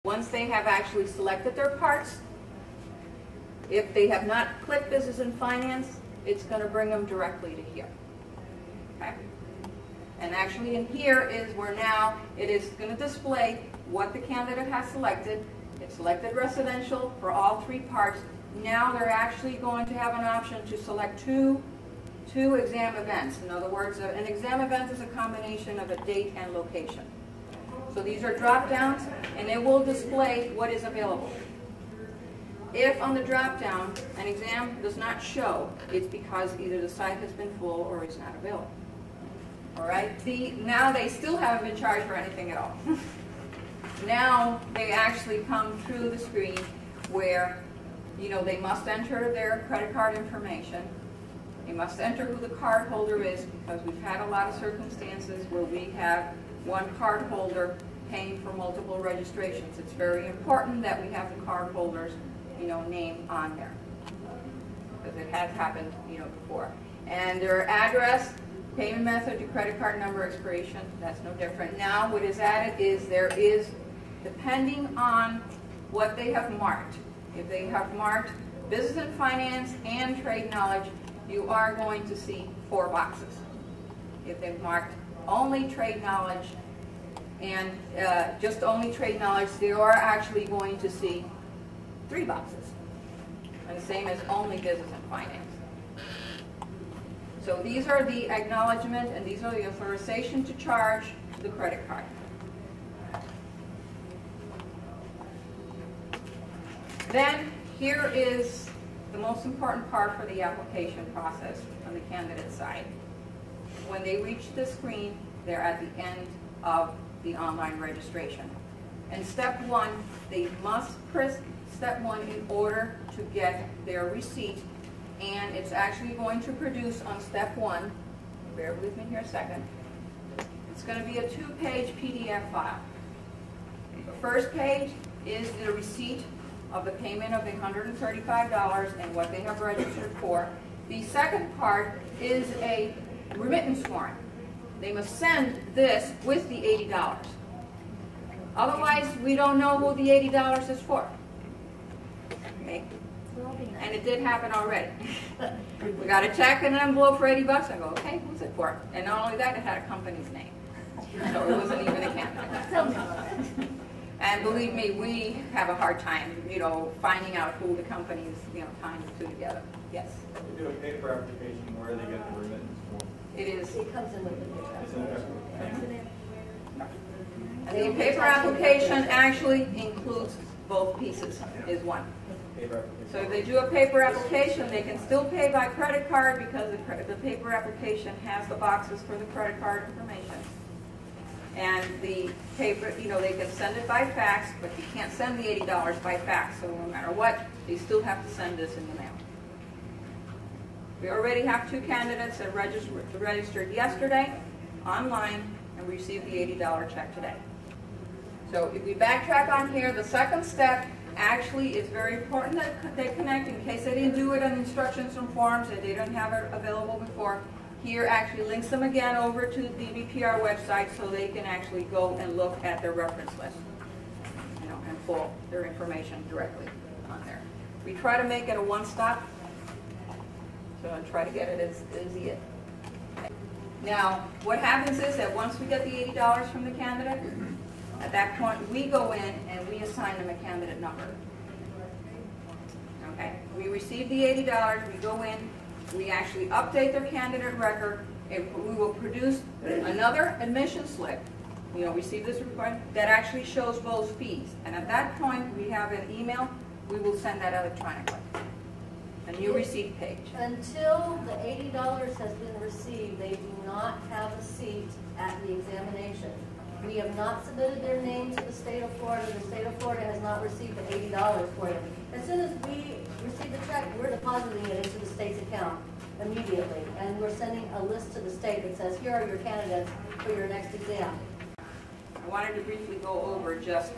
Once they have actually selected their parts, if they have not clicked Business and Finance, it's going to bring them directly to here. Okay? And actually in here is where now it is going to display what the candidate has selected. It's selected residential for all three parts. Now they're actually going to have an option to select two exam events. In other words, an exam event is a combination of a date and location. So these are drop downs, and it will display what is available. If on the drop down an exam does not show, it's because either the site has been full or is not available. All right. Now they still haven't been charged for anything at all. Now they actually come through the screen where, they must enter their credit card information. They must enter who the card holder is, because we've had a lot of circumstances where we have one card holder paying for multiple registrations. It's very important that we have the card holder's name on there, because it has happened before. And their address, payment method, your credit card number, expiration, that's no different. Now what is added is there is, depending on what they have marked, if they have marked Business and Finance and Trade Knowledge, you are going to see 4 boxes. If they've marked only Trade Knowledge and just only Trade Knowledge, they are actually going to see 3 boxes. And the same as only Business and Finance. So these are the acknowledgement, and these are the authorization to charge the credit card. Then here is the most important part for the application process on the candidate side. When they reach the screen, they're at the end of the online registration. And step 1, they must press step 1 in order to get their receipt, and it's actually going to produce on step 1, bear with me here a second, it's going to be a 2-page PDF file. The first page is the receipt of the payment of the $135 and what they have registered for. The second part is a remittance warrant. They must send this with the $80. Otherwise, we don't know who the $80 is for. Okay? And it did happen already. We got a check and an envelope for $80. I go, okay, who's it for? And not only that, it had a company's name. So it wasn't even a candidate. And believe me, we have a hard time, finding out who the company is, tying the two together. Yes? They do a paper application where they get the remittance form. It is. It comes in with the paper. The paper application actually includes both pieces, is one. So if they do a paper application, they can still pay by credit card, because the paper application has the boxes for the credit card information. And the paper, they can send it by fax, but you can't send the $80 by fax. So no matter what, they still have to send this in the mail. We already have 2 candidates that registered yesterday online and received the $80 check today. So if we backtrack on here, the second step actually is very important that they connect, in case they didn't do it on instructions and forms, and they didn't have it available before. Here actually links them again over to the BPR website, so they can actually go and look at their reference list, and pull their information directly on there. We try to make it a one-stop, so I try to get it as easy. Now, what happens is that once we get the $80 from the candidate, at that point we go in and we assign them a candidate number. Okay, we receive the $80, we go in, we actually update their candidate record, and we will produce another admission slip, receive this requirement, that actually shows both fees. And at that point, we have an email, we will send that electronically. A new receipt page. Until the $80 has been received, they do not have a seat at the examination. We have not submitted their name to the state of Florida. The state of Florida has not received the $80 for them. As soon as we receive the check, we're depositing it into the state's account immediately. And we're sending a list to the state that says, here are your candidates for your next exam. I wanted to briefly go over just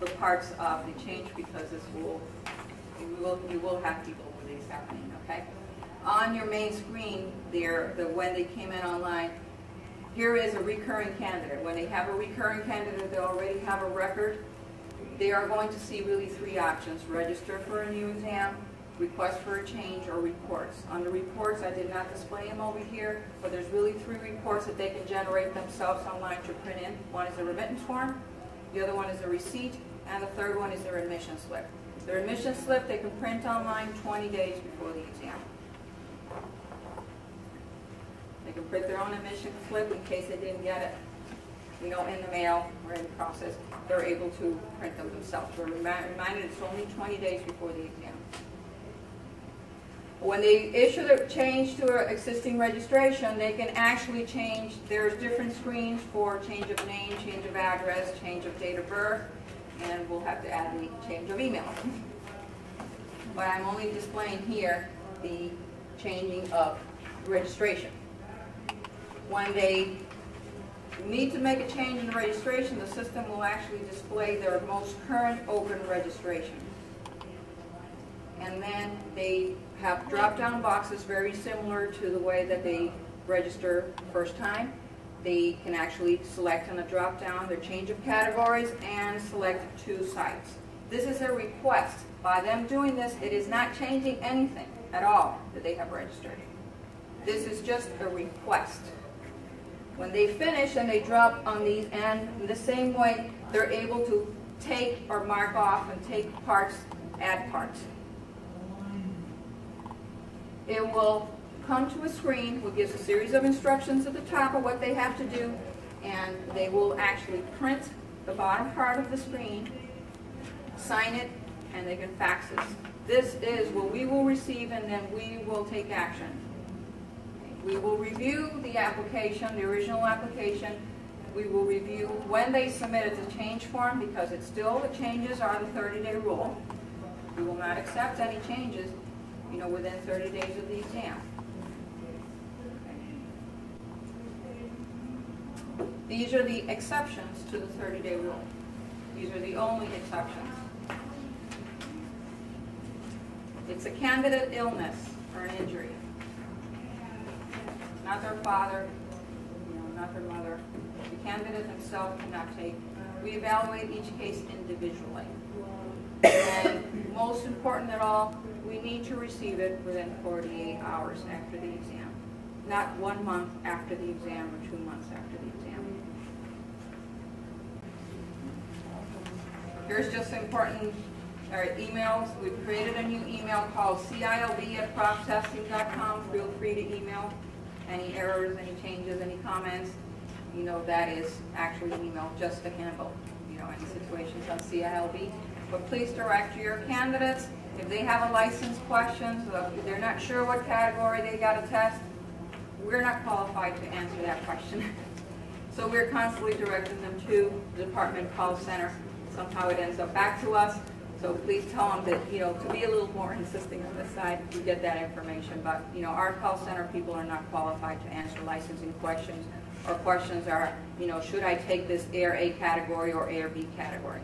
the parts of the change, because you will have people with these happening, okay? On your main screen there, when they came in online, here is a recurring candidate. When they have a recurring candidate, they already have a record. they are going to see really three options: register for a new exam, request for a change, or reports. On the reports, I did not display them over here, but there's really three reports that they can generate themselves online to print in. One is a remittance form, the other one is a receipt, and the third one is their admission slip. Their admission slip they can print online 20 days before the exam. They can print their own admission slip in case they didn't get it, in the mail or in the process. They're able to print them themselves. We're reminded it's only 20 days before the exam. When they issue the change to an existing registration, they can actually change. There's different screens for change of name, change of address, change of date of birth, and we'll have to add the change of email. But I'm only displaying here the changing of registration. When they need to make a change in the registration, the system will actually display their most current open registration. And then they have drop-down boxes very similar to the way that they register the first time. They can actually select on a drop-down their change of categories and select 2 sites. This is a request. By them doing this, it is not changing anything at all that they have registered. This is just a request. When they finish and they drop on these, and in the same way, they're able to take or mark off and take parts, add parts. It will come to a screen which gives a series of instructions at the top of what they have to do, and they will actually print the bottom part of the screen, sign it, and they can fax it. This is what we will receive, and then we will take action. We will review the application, the original application. We will review when they submitted the change form, because it's still, the changes are the 30-day rule. We will not accept any changes, within 30 days of the exam. These are the exceptions to the 30-day rule. These are the only exceptions. It's a candidate illness or an injury. Not their father, not their mother. The candidate himself cannot take. We evaluate each case individually. And most important of all, we need to receive it within 48 hours after the exam. Not 1 month after the exam or 2 months after the exam. Here's just important emails. We've created a new email called CILB@proctesting.com. Feel free to email any errors, any changes, any comments. That is actually an email just to handle any situations on CILB. But please direct your candidates. If they have a license question, so if they're not sure what category they got to test, we're not qualified to answer that question. So we're constantly directing them to the department call center. Somehow it ends up back to us. So please tell them that, to be a little more insisting on this side, we get that information. But, our call center people are not qualified to answer licensing questions. Or questions are, should I take this A or A category or A or B category?